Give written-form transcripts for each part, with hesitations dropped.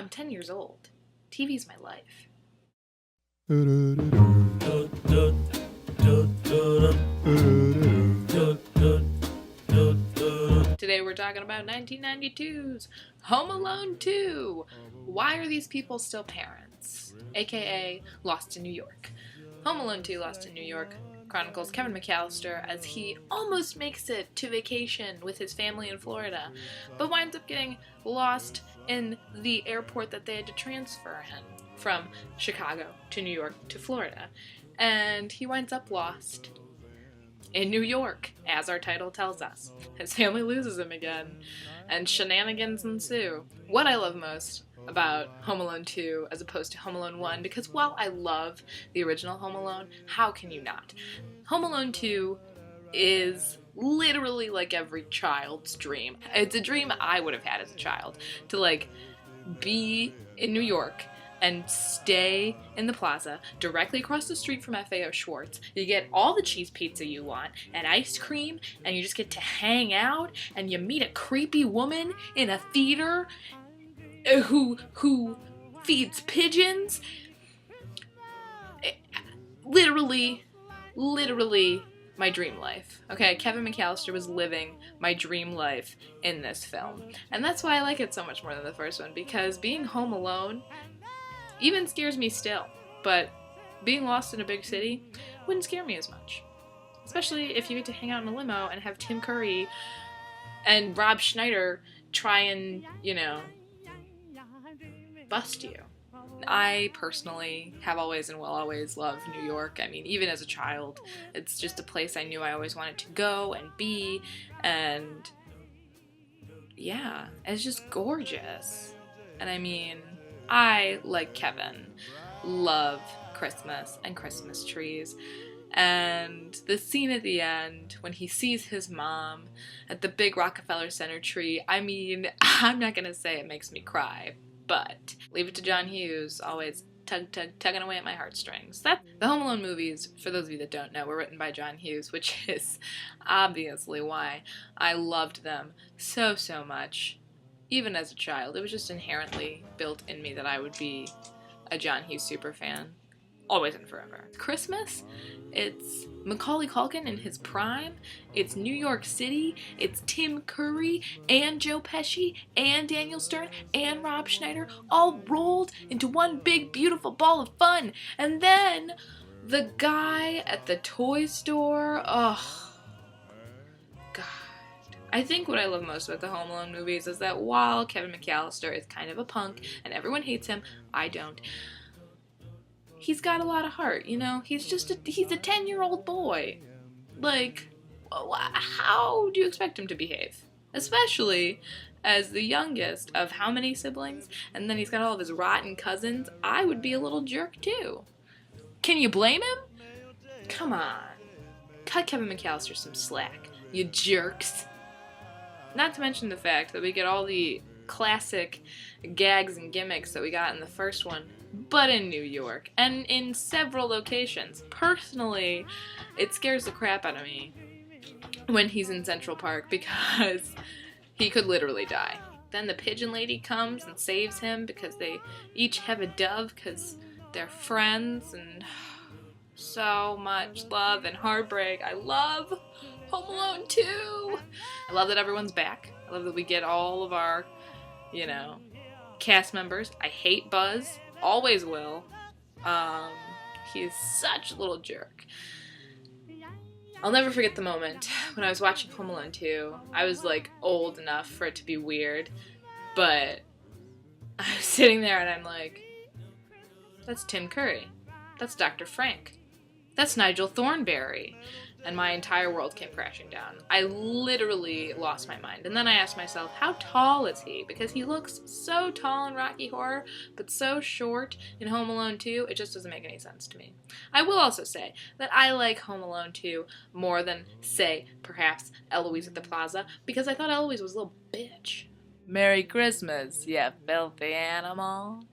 I'm 10 years old. TV's my life. Today we're talking about 1992's Home Alone 2. Why are these people still parents? AKA Lost in New York. Home Alone 2 Lost in New York chronicles Kevin McAllister as he almost makes it to vacation with his family in Florida, but winds up getting lost in the airport that they had to transfer him from Chicago to New York to Florida. And he winds up lost in New York, as our title tells us. His family loses him again, and shenanigans ensue. What I love most about Home Alone 2 as opposed to Home Alone 1, because while I love the original Home Alone, how can you not? Home Alone 2 is literally like every child's dream. It's a dream I would have had as a child, to like be in New York and stay in the plaza directly across the street from FAO Schwartz. You get all the cheese pizza you want and ice cream, and you just get to hang out, and you meet a creepy woman in a theater who feeds pigeons. Literally my dream life. Okay, Kevin McAllister was living my dream life in this film. And that's why I like it so much more than the first one, because being home alone even scares me still, but being lost in a big city wouldn't scare me as much. Especially if you get to hang out in a limo and have Tim Curry and Rob Schneider try and, bust you. I personally have always and will always love New York. I mean, even as a child, it's just a place I knew I always wanted to go and be, and yeah, it's just gorgeous. And I mean, I, like Kevin, love Christmas and Christmas trees. And the scene at the end, when he sees his mom at the big Rockefeller Center tree, I mean, I'm not gonna say it makes me cry, but leave it to John Hughes, always tugging away at my heartstrings. The Home Alone movies, for those of you that don't know, were written by John Hughes, which is obviously why I loved them so much. Even as a child, it was just inherently built in me that I would be a John Hughes superfan, always and forever. Christmas, it's Macaulay Culkin in his prime, it's New York City, it's Tim Curry and Joe Pesci and Daniel Stern and Rob Schneider all rolled into one big beautiful ball of fun. And then the guy at the toy store, oh God. I think what I love most about the Home Alone movies is that while Kevin McAllister is kind of a punk and everyone hates him, I don't, he's got a lot of heart, He's a 10-year-old boy. Like, how do you expect him to behave? Especially as the youngest of how many siblings? And then he's got all of his rotten cousins. I would be a little jerk too. Can you blame him? Come on. Cut Kevin McAllister some slack, you jerks. Not to mention the fact that we get all the classic gags and gimmicks that we got in the first one, but in New York, and in several locations. Personally, it scares the crap out of me when he's in Central Park, because he could literally die. Then the pigeon lady comes and saves him because they each have a dove because they're friends, and so much love and heartbreak. I love Home Alone 2. I love that everyone's back. I love that we get all of our, cast members. I hate Buzz. Always will. He's such a little jerk. I'll never forget the moment when I was watching Home Alone 2. I was old enough for it to be weird, but I was sitting there and I'm like, that's Tim Curry. That's Dr. Frank. That's Nigel Thornberry. And my entire world came crashing down. I literally lost my mind. And then I asked myself, how tall is he? Because he looks so tall in Rocky Horror, but so short in Home Alone 2, it just doesn't make any sense to me. I will also say that I like Home Alone 2 more than, say, perhaps Eloise at the Plaza, because I thought Eloise was a little bitch. Merry Christmas, you filthy animal.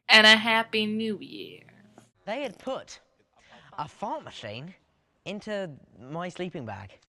And a Happy New Year. They had put a fart machine into my sleeping bag.